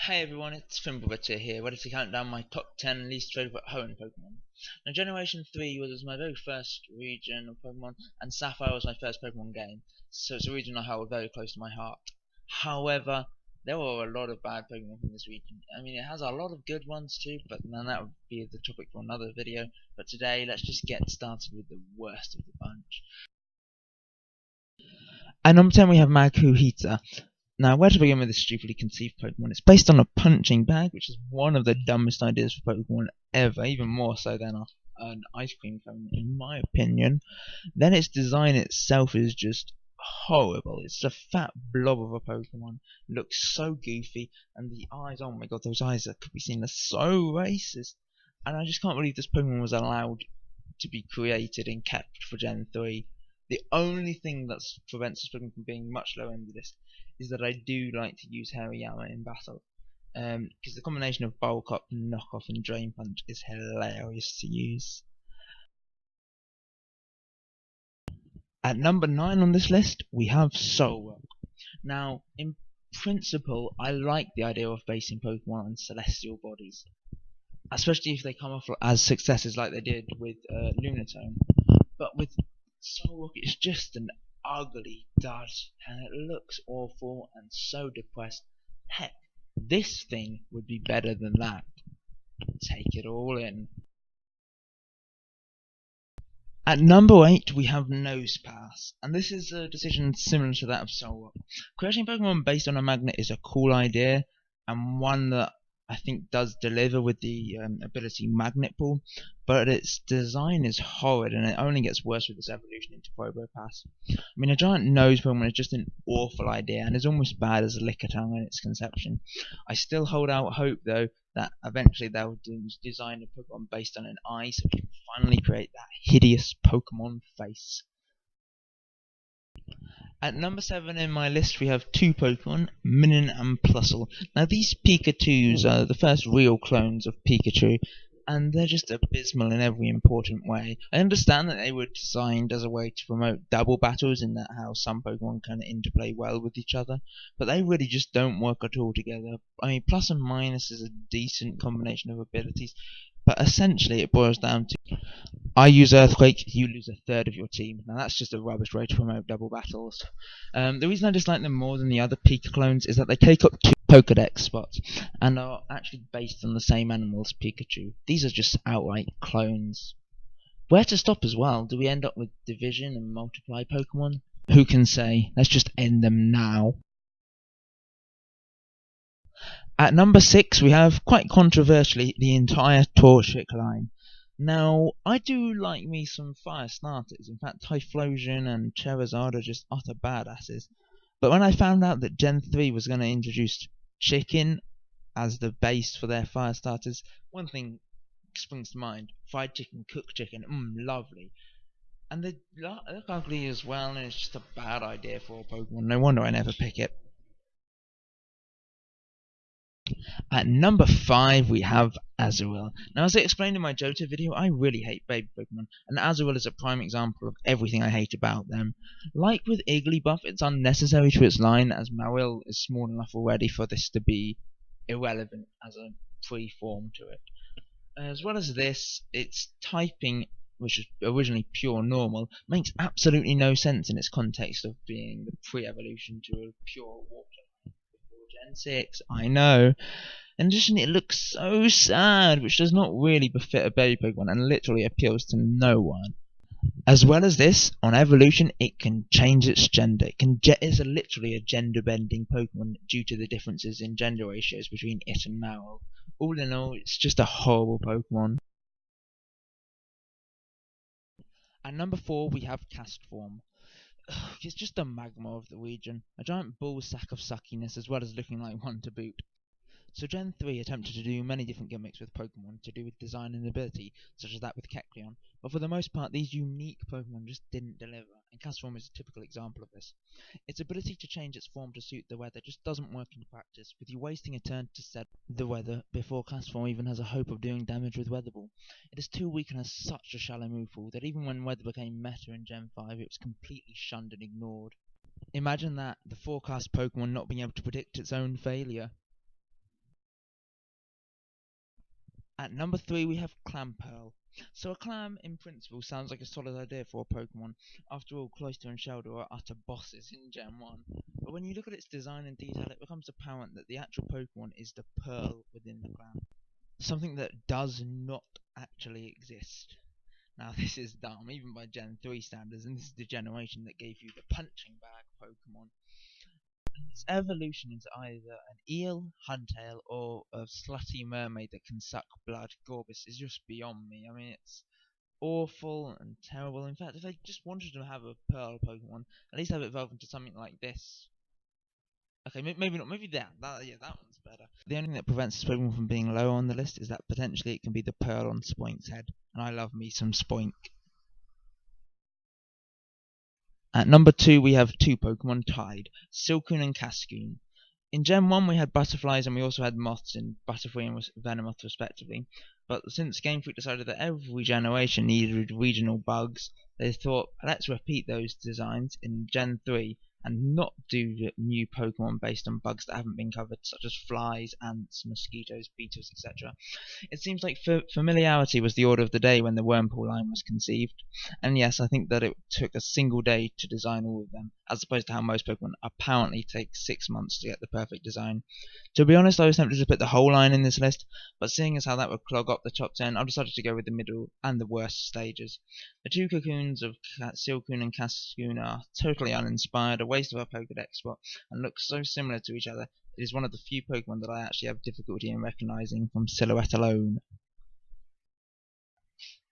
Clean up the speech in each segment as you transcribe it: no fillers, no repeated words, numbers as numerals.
Hey everyone, it's Fimbulbiter here, ready to count down my top 10 least favourite Hoenn Pokemon. Now, Generation 3 was my very first region of Pokemon, and Sapphire was my first Pokemon game, so it's a region I hold very close to my heart. However, there were a lot of bad Pokemon in this region. I mean, it has a lot of good ones too, but then that would be the topic for another video. But today, let's just get started with the worst of the bunch. At number 10 we have Makuhita. Now, where to begin with this stupidly conceived Pokemon? It's based on a punching bag, which is one of the dumbest ideas for Pokemon ever, even more so than an ice cream cone, in my opinion. Then its design itself is just horrible. It's a fat blob of a Pokemon. It looks so goofy, and the eyes, oh my god, those eyes that could be seen are so racist. And I just can't believe this Pokemon was allowed to be created and kept for Gen 3. The only thing that prevents this Pokemon from being much lower in the list is that I do like to use Hariyama in battle. Because the combination of Bulk Up, Knock Off, and Drain Punch is hilarious to use. At number 9 on this list, we have Solrock. Now, in principle, I like the idea of basing Pokemon on celestial bodies, especially if they come off as successes like they did with Lunatone. But with Solrock, it's just an ugly dud, and it looks awful and so depressed. Heck, this thing would be better than that. Take it all in. At number 8 we have Nosepass, and this is a decision similar to that of Solrock. Creating Pokemon based on a magnet is a cool idea, and one that I think does deliver with the ability Magnet Ball, but its design is horrid and it only gets worse with its evolution into Probopass. I mean, a giant nose Pokemon is just an awful idea and is almost bad as a Lickitung in its conception. I still hold out hope though that eventually they'll design a Pokemon based on an eye so we can finally create that hideous Pokemon face. At number 7 in my list we have two Pokemon, Minun and Plusle. Now these Pikachus are the first real clones of Pikachu, and they're just abysmal in every important way. I understand that they were designed as a way to promote double battles, in that how some Pokemon can interplay well with each other, but they really just don't work at all together. I mean, plus and minus is a decent combination of abilities, but essentially it boils down to I use Earthquake, you lose a third of your team. Now that's just a rubbish way to promote double battles. The reason I dislike them more than the other Pika clones is that they take up 2 Pokedex spots and are actually based on the same animal as Pikachu. These are just outright clones. Where to stop as well? Do we end up with division and multiply Pokemon? Who can say? Let's just end them now. At number 6 we have, quite controversially, the entire Torchic line. Now, I do like me some fire starters. In fact, Typhlosion and Charizard are just utter badasses. But when I found out that Gen 3 was going to introduce chicken as the base for their fire starters, one thing springs to mind: fried chicken, cooked chicken, lovely. And they look ugly as well, and it's just a bad idea for a Pokemon. No wonder I never pick it. At number 5 we have Azurill. Now, as I explained in my Johto video, I really hate baby Pokemon, and Azurill is a prime example of everything I hate about them. Like with Igglybuff, it's unnecessary to its line, as Marill is small enough already for this to be irrelevant as a free form to it. As well as this, its typing, which is originally pure normal, makes absolutely no sense in its context of being the pre-evolution to a pure water. Gen 6, I know. In addition, it looks so sad, which does not really befit a baby Pokemon and literally appeals to no one. As well as this, on evolution, it can change its gender. It's literally a gender-bending Pokemon due to the differences in gender ratios between it and Marill. All in all, it's just a horrible Pokemon. At number 4, we have Castform. It's just a magma of the region, a giant ball sack of suckiness as well as looking like one to boot. So Gen 3 attempted to do many different gimmicks with Pokemon to do with design and ability, such as that with Kecleon, but for the most part these unique Pokemon just didn't deliver, and Castform is a typical example of this. Its ability to change its form to suit the weather just doesn't work in practice, with you wasting a turn to set the weather before Castform even has a hope of doing damage with Weather Ball. It is too weak and has such a shallow move pool that even when Weather became meta in Gen 5 it was completely shunned and ignored. Imagine that, the forecast Pokemon not being able to predict its own failure. At number 3 we have Clam Pearl. So a clam in principle sounds like a solid idea for a Pokemon. After all, Cloyster and Shelder are utter bosses in Gen 1. But when you look at its design and detail, it becomes apparent that the actual Pokemon is the pearl within the clam. Something that does not actually exist. Now this is dumb, even by Gen 3 standards, and this is the generation that gave you the punching bag Pokemon. Its evolution into either an eel, huntail, or a slutty mermaid that can suck blood, Gorbis, is just beyond me. I mean, it's awful and terrible. In fact, if they just wanted to have a Pearl Pokemon, at least have it evolve into something like this. Okay, maybe not. Maybe yeah, that one's better. The only thing that prevents this Pokemon from being low on the list is that potentially it can be the Pearl on Spoink's head, and I love me some Spoink. At number 2 we have two Pokemon tied, Silcoon and Cascoon. In Gen 1 we had butterflies and we also had moths in Butterfree and Venomoth respectively, but since Game Freak decided that every generation needed regional bugs, they thought, let's repeat those designs in Gen 3 and not do new Pokemon based on bugs that haven't been covered, such as flies, ants, mosquitoes, beetles, etc. It seems like familiarity was the order of the day when the Wurmple line was conceived, and yes, I think that it took a single day to design all of them, as opposed to how most Pokemon apparently take 6 months to get the perfect design. To be honest, I was tempted to put the whole line in this list, but seeing as how that would clog up the top 10, I decided to go with the middle and the worst stages. The two cocoons of Silcoon and Cascoon are totally uninspired, a waste of a Pokedex spot, and look so similar to each other. It is one of the few Pokemon that I actually have difficulty in recognizing from silhouette alone.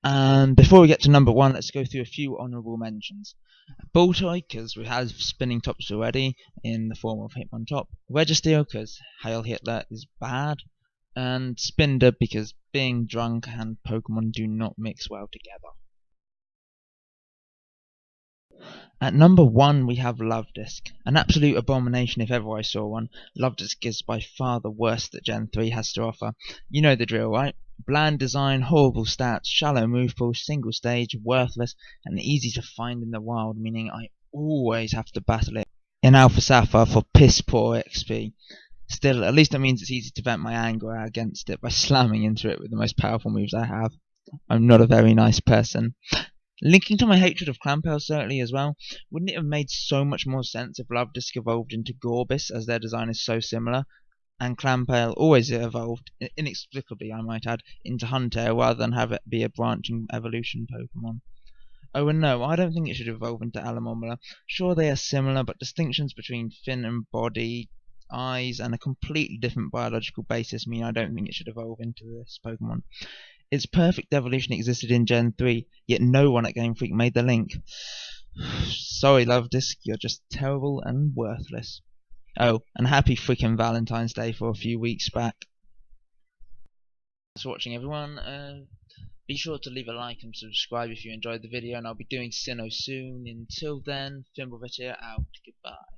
And before we get to number 1, let's go through a few honourable mentions. Bulltoy, because we have spinning tops already in the form of Hitmontop. Registeel, because Hail Hitler is bad. And Spinder, because being drunk and Pokemon do not mix well together. At number 1 we have Luvdisc, an absolute abomination if ever I saw one. Luvdisc is by far the worst that Gen 3 has to offer. You know the drill, right? Bland design, horrible stats, shallow move pool, single stage, worthless, and easy to find in the wild, meaning I always have to battle it in Alpha Sapphire for piss poor XP. Still, at least that means it's easy to vent my anger against it by slamming into it with the most powerful moves I have. I'm not a very nice person. Linking to my hatred of Clamperl certainly as well, wouldn't it have made so much more sense if Luvdisc evolved into Gorbis, as their design is so similar, and Clamperl always evolved, inexplicably I might add, into Huntail rather than have it be a branching evolution Pokemon? Oh, and no, I don't think it should evolve into Alomomola. Sure, they are similar, but distinctions between fin and body, eyes, and a completely different biological basis mean I don't think it should evolve into this Pokemon. Its perfect evolution existed in Gen 3, yet no one at Game Freak made the link. Sorry, Luvdisc, you're just terrible and worthless. Oh, and happy freaking Valentine's Day for a few weeks back. Thanks for watching, everyone. Be sure to leave a like and subscribe if you enjoyed the video, and I'll be doing Sinnoh soon. Until then, Fimbulvit here, out. Goodbye.